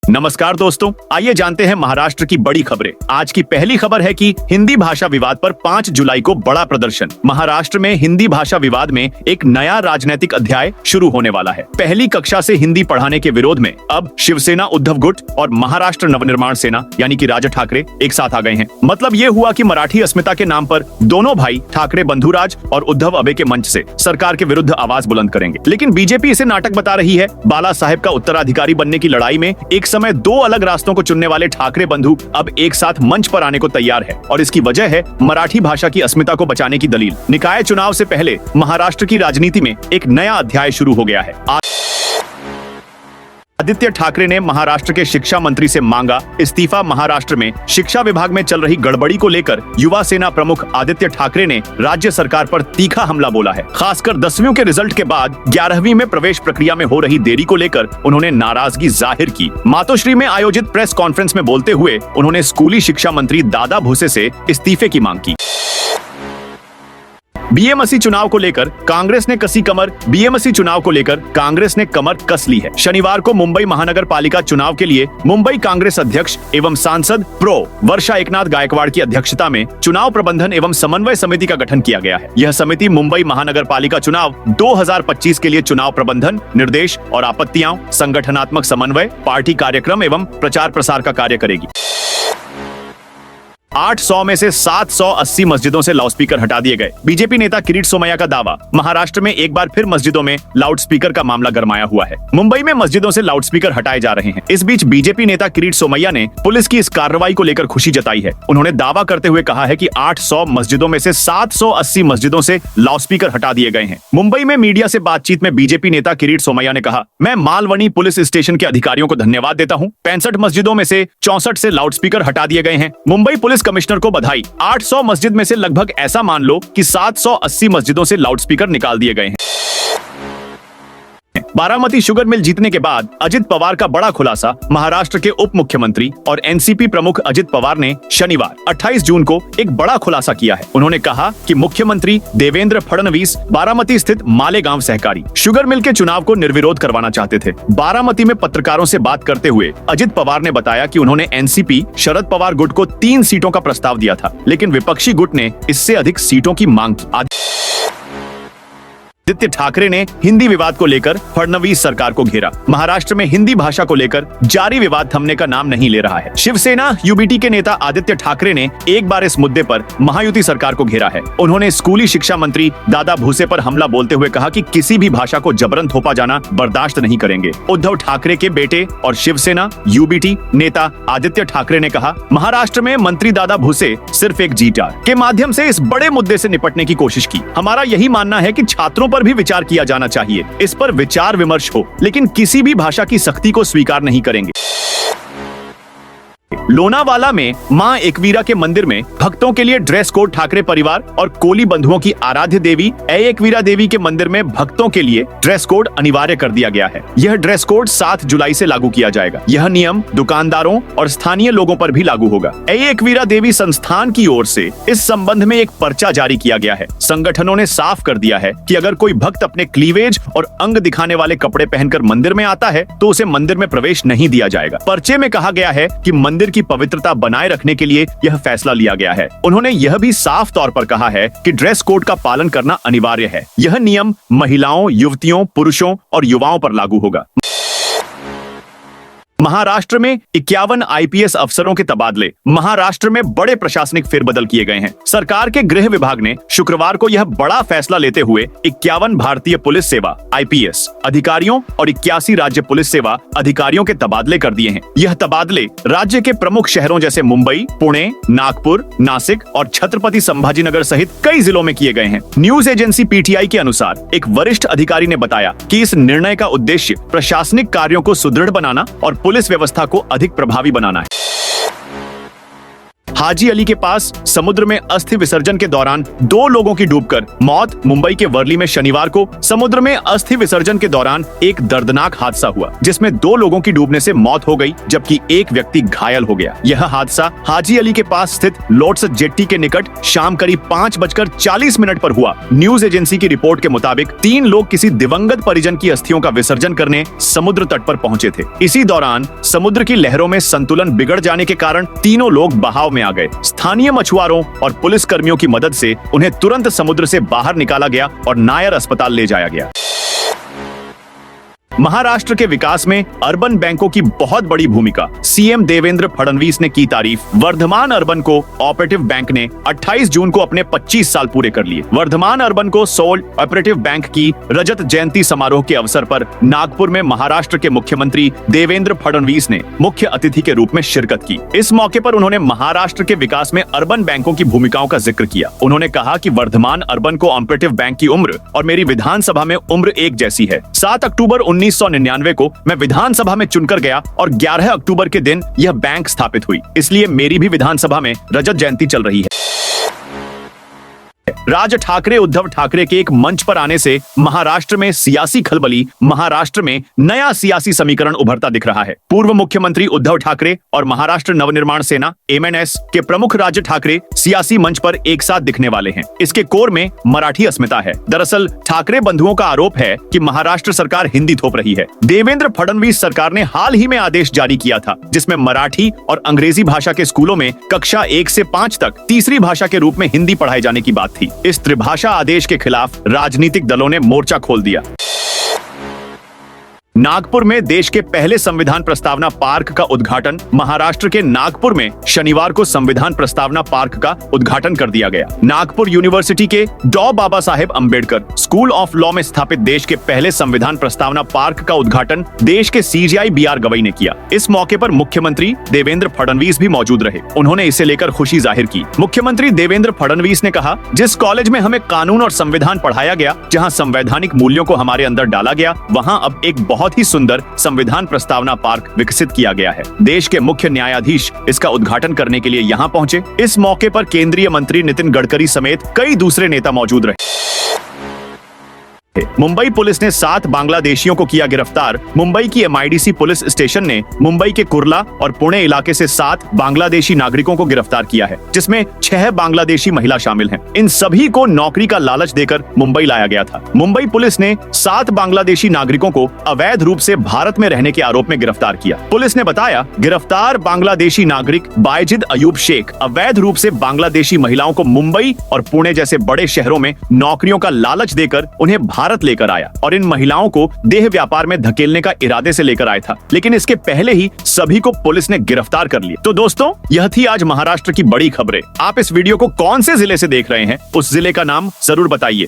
नमस्कार दोस्तों, आइए जानते हैं महाराष्ट्र की बड़ी खबरें। आज की पहली खबर है कि हिंदी भाषा विवाद पर 5 जुलाई को बड़ा प्रदर्शन। महाराष्ट्र में हिंदी भाषा विवाद में एक नया राजनीतिक अध्याय शुरू होने वाला है। पहली कक्षा से हिंदी पढ़ाने के विरोध में अब शिवसेना उद्धव गुट और महाराष्ट्र नवनिर्माण सेना यानी कि राज ठाकरे एक साथ आ गए हैं। मतलब ये हुआ कि मराठी अस्मिता के नाम पर दोनों भाई ठाकरे बंधुराज और उद्धव अबे के मंच से सरकार के विरुद्ध आवाज बुलंद करेंगे। लेकिन बीजेपी इसे नाटक बता रही है। बाला साहेब का उत्तराधिकारी बनने की लड़ाई में एक समय दो अलग रास्तों को चुनने वाले ठाकरे बंधु अब एक साथ मंच पर आने को तैयार है और इसकी वजह है मराठी भाषा की अस्मिता को बचाने की दलील। निकाय चुनाव से पहले महाराष्ट्र की राजनीति में एक नया अध्याय शुरू हो गया है। आदित्य ठाकरे ने महाराष्ट्र के शिक्षा मंत्री से मांगा इस्तीफा। महाराष्ट्र में शिक्षा विभाग में चल रही गड़बड़ी को लेकर युवा सेना प्रमुख आदित्य ठाकरे ने राज्य सरकार पर तीखा हमला बोला है। खासकर 10वीं के रिजल्ट के बाद 11वीं में प्रवेश प्रक्रिया में हो रही देरी को लेकर उन्होंने नाराजगी जाहिर की। मातोश्री में आयोजित प्रेस कॉन्फ्रेंस में बोलते हुए उन्होंने स्कूली शिक्षा मंत्री दादा भुसे से इस्तीफे की मांग की। बीएमसी चुनाव को लेकर कांग्रेस ने कसी कमर। बीएमसी चुनाव को लेकर कांग्रेस ने कमर कस ली है। शनिवार को मुंबई महानगर पालिका चुनाव के लिए मुंबई कांग्रेस अध्यक्ष एवं सांसद प्रो वर्षा एकनाथ गायकवाड़ की अध्यक्षता में चुनाव प्रबंधन एवं समन्वय समिति का गठन किया गया है। यह समिति मुंबई महानगर पालिका चुनाव 2025 के लिए चुनाव प्रबंधन, निर्देश और आपत्तियां, संगठनात्मक समन्वय, पार्टी कार्यक्रम एवं प्रचार प्रसार का कार्य करेगी। 800 में से 780 मस्जिदों से लाउडस्पीकर हटा दिए गए। बीजेपी नेता किरीट सोमैया का दावा। महाराष्ट्र में एक बार फिर मस्जिदों में लाउडस्पीकर का मामला गरमाया हुआ है। मुंबई में मस्जिदों से लाउडस्पीकर हटाए जा रहे हैं। इस बीच बीजेपी नेता किरीट सोमैया ने पुलिस की इस कार्रवाई को लेकर खुशी जताई है। उन्होंने दावा करते हुए कहा है कि 800 मस्जिदों में से 780 मस्जिदों से लाउडस्पीकर हटा दिए गए हैं। मुंबई में मीडिया से बातचीत में बीजेपी नेता किरीट सोमैया ने कहा, मैं मालवनी पुलिस स्टेशन के अधिकारियों को धन्यवाद देता हूँ। 65 मस्जिदों में से 64 से लाउडस्पीकर हटा दिए गए हैं। मुंबई पुलिस कमिश्नर को बधाई। 800 मस्जिद में से लगभग ऐसा मान लो कि 780 मस्जिदों से लाउडस्पीकर निकाल दिए गए हैं। बारामती शुगर मिल जीतने के बाद अजित पवार का बड़ा खुलासा। महाराष्ट्र के उप मुख्यमंत्री और एनसीपी प्रमुख अजित पवार ने शनिवार 28 जून को एक बड़ा खुलासा किया है। उन्होंने कहा कि मुख्यमंत्री देवेंद्र फडणवीस बारामती स्थित मालेगांव सहकारी शुगर मिल के चुनाव को निर्विरोध करवाना चाहते थे। बारामती में पत्रकारों से बात करते हुए अजित पवार ने बताया कि उन्होंने एनसीपी शरद पवार गुट को 3 सीटों का प्रस्ताव दिया था, लेकिन विपक्षी गुट ने इससे अधिक सीटों की मांग की। आदित्य ठाकरे ने हिंदी विवाद को लेकर फडणवीस सरकार को घेरा। महाराष्ट्र में हिंदी भाषा को लेकर जारी विवाद थमने का नाम नहीं ले रहा है। शिवसेना यूबीटी के नेता आदित्य ठाकरे ने एक बार इस मुद्दे पर महायुति सरकार को घेरा है। उन्होंने स्कूली शिक्षा मंत्री दादा भुसे पर हमला बोलते हुए कहा कि किसी भी भाषा को जबरन थोपा जाना बर्दाश्त नहीं करेंगे। उद्धव ठाकरे के बेटे और शिवसेना यूबीटी नेता आदित्य ठाकरे ने कहा, महाराष्ट्र में मंत्री दादा भुसे सिर्फ एक जीटार के माध्यम से इस बड़े मुद्दे से निपटने की कोशिश की। हमारा यही मानना है कि छात्रों पर भी विचार किया जाना चाहिए। इस पर विचार विमर्श हो, लेकिन किसी भी भाषा की सख्ती को स्वीकार नहीं करेंगे। लोनावाला में मां एकवीरा के मंदिर में भक्तों के लिए ड्रेस कोड। ठाकरे परिवार और कोली बंधुओं की आराध्य देवी एकवीरा देवी के मंदिर में भक्तों के लिए ड्रेस कोड अनिवार्य कर दिया गया है। यह ड्रेस कोड 7 जुलाई से लागू किया जाएगा। यह नियम दुकानदारों और स्थानीय लोगों पर भी लागू होगा। एकवीरा देवी संस्थान की ओर से इस संबंध में एक पर्चा जारी किया गया है। संगठनों ने साफ कर दिया है कि अगर कोई भक्त अपने क्लीवेज और अंग दिखाने वाले कपड़े पहनकर मंदिर में आता है तो उसे मंदिर में प्रवेश नहीं दिया जाएगा। पर्चे में कहा गया है कि मंदिर की पवित्रता बनाए रखने के लिए यह फैसला लिया गया है। उन्होंने यह भी साफ तौर पर कहा है कि ड्रेस कोड का पालन करना अनिवार्य है। यह नियम महिलाओं, युवतियों, पुरुषों और युवाओं पर लागू होगा। महाराष्ट्र में 51 आईपीएस अफसरों के तबादले। महाराष्ट्र में बड़े प्रशासनिक फेरबदल किए गए हैं। सरकार के गृह विभाग ने शुक्रवार को यह बड़ा फैसला लेते हुए 51 भारतीय पुलिस सेवा आईपीएस अधिकारियों और 81 राज्य पुलिस सेवा अधिकारियों के तबादले कर दिए हैं। यह तबादले राज्य के प्रमुख शहरों जैसे मुंबई, पुणे, नागपुर, नासिक और छत्रपति संभाजीनगर सहित कई जिलों में किए गए हैं। न्यूज एजेंसी पीटीआई के अनुसार एक वरिष्ठ अधिकारी ने बताया कि इस निर्णय का उद्देश्य प्रशासनिक कार्यों को सुदृढ़ बनाना और पुलिस व्यवस्था को अधिक प्रभावी बनाना है। हाजी अली के पास समुद्र में अस्थि विसर्जन के दौरान 2 लोगों की डूबकर मौत। मुंबई के वर्ली में शनिवार को समुद्र में अस्थि विसर्जन के दौरान एक दर्दनाक हादसा हुआ, जिसमें 2 लोगों की डूबने से मौत हो गई, जबकि एक व्यक्ति घायल हो गया। यह हादसा हाजी अली के पास स्थित लोट्स जेट्टी के निकट शाम करीब 5:40 पर हुआ। न्यूज एजेंसी की रिपोर्ट के मुताबिक 3 लोग किसी दिवंगत परिजन की अस्थियों का विसर्जन करने समुद्र तट पर पहुंचे थे। इसी दौरान समुद्र की लहरों में संतुलन बिगड़ जाने के कारण तीनों लोग बहाव में आ गए। स्थानीय मछुआरों और पुलिस कर्मियों की मदद से उन्हें तुरंत समुद्र से बाहर निकाला गया और नायर अस्पताल ले जाया गया। महाराष्ट्र के विकास में अर्बन बैंकों की बहुत बड़ी भूमिका। सीएम देवेंद्र फडणवीस ने की तारीफ। Varthaman urban co operative bank ने 28 जून को अपने 25 साल पूरे कर लिए। वर्धमान अर्बन को सोल ऑपरेटिव बैंक की रजत जयंती समारोह के अवसर पर नागपुर में महाराष्ट्र के मुख्यमंत्री देवेंद्र फडणवीस ने मुख्य अतिथि के रूप में शिरकत की। इस मौके पर उन्होंने महाराष्ट्र के विकास में अर्बन बैंकों की भूमिकाओं का जिक्र किया। उन्होंने कहा कि Varthaman urban co operative bank की उम्र और मेरी विधानसभा में उम्र एक जैसी है। 7 अक्टूबर 1999 को मैं विधानसभा में चुनकर गया और 11 अक्टूबर के दिन यह बैंक स्थापित हुई, इसलिए मेरी भी विधानसभा में रजत जयंती चल रही है। राज ठाकरे उद्धव ठाकरे के एक मंच पर आने से महाराष्ट्र में सियासी खलबली। महाराष्ट्र में नया सियासी समीकरण उभरता दिख रहा है। पूर्व मुख्यमंत्री उद्धव ठाकरे और महाराष्ट्र नवनिर्माण सेना MNS के प्रमुख राज ठाकरे सियासी मंच पर एक साथ दिखने वाले हैं। इसके कोर में मराठी अस्मिता है। दरअसल ठाकरे बंधुओं का आरोप है कि महाराष्ट्र सरकार हिंदी थोप रही है। देवेंद्र फडणवीस सरकार ने हाल ही में आदेश जारी किया था, जिसमें मराठी और अंग्रेजी भाषा के स्कूलों में कक्षा 1 से 5 तक तीसरी भाषा के रूप में हिंदी पढ़ाए जाने की बात थी। इस त्रिभाषा आदेश के खिलाफ राजनीतिक दलों ने मोर्चा खोल दिया। नागपुर में देश के पहले संविधान प्रस्तावना पार्क का उद्घाटन। महाराष्ट्र के नागपुर में शनिवार को संविधान प्रस्तावना पार्क का उद्घाटन कर दिया गया। नागपुर यूनिवर्सिटी के डॉ Baba Saheb Ambedkar school of law में स्थापित देश के पहले संविधान प्रस्तावना पार्क का उद्घाटन देश के CJI BR गवई ने किया। इस मौके पर मुख्यमंत्री देवेंद्र फडणवीस भी मौजूद रहे। उन्होंने इसे लेकर खुशी जाहिर की। मुख्यमंत्री देवेंद्र फडणवीस ने कहा, जिस कॉलेज में हमें कानून और संविधान पढ़ाया गया, जहाँ संवैधानिक मूल्यों को हमारे अंदर डाला गया, वहाँ अब एक बहुत ही सुंदर संविधान प्रस्तावना पार्क विकसित किया गया है। देश के मुख्य न्यायाधीश इसका उद्घाटन करने के लिए यहाँ पहुंचे। इस मौके पर केंद्रीय मंत्री नितिन गडकरी समेत कई दूसरे नेता मौजूद रहे। मुंबई पुलिस ने 7 बांग्लादेशियों को किया गिरफ्तार। मुंबई की MIDC पुलिस स्टेशन ने मुंबई के कुर्ला और पुणे इलाके से 7 बांग्लादेशी नागरिकों को गिरफ्तार किया है, जिसमें 6 बांग्लादेशी महिला शामिल हैं। इन सभी को नौकरी का लालच देकर मुंबई लाया गया था। मुंबई पुलिस ने 7 बांग्लादेशी नागरिकों को अवैध रूप से भारत में रहने के आरोप में गिरफ्तार किया। पुलिस ने बताया, गिरफ्तार बांग्लादेशी नागरिक बायजिद अयूब शेख अवैध रूप से बांग्लादेशी महिलाओं को मुंबई और पुणे जैसे बड़े शहरों में नौकरियों का लालच देकर उन्हें भारत लेकर आया और इन महिलाओं को देह व्यापार में धकेलने का इरादे से लेकर आया था, लेकिन इसके पहले ही सभी को पुलिस ने गिरफ्तार कर लिया। तो दोस्तों, यह थी आज महाराष्ट्र की बड़ी खबरें। आप इस वीडियो को कौन से जिले से देख रहे हैं, उस जिले का नाम जरूर बताइए।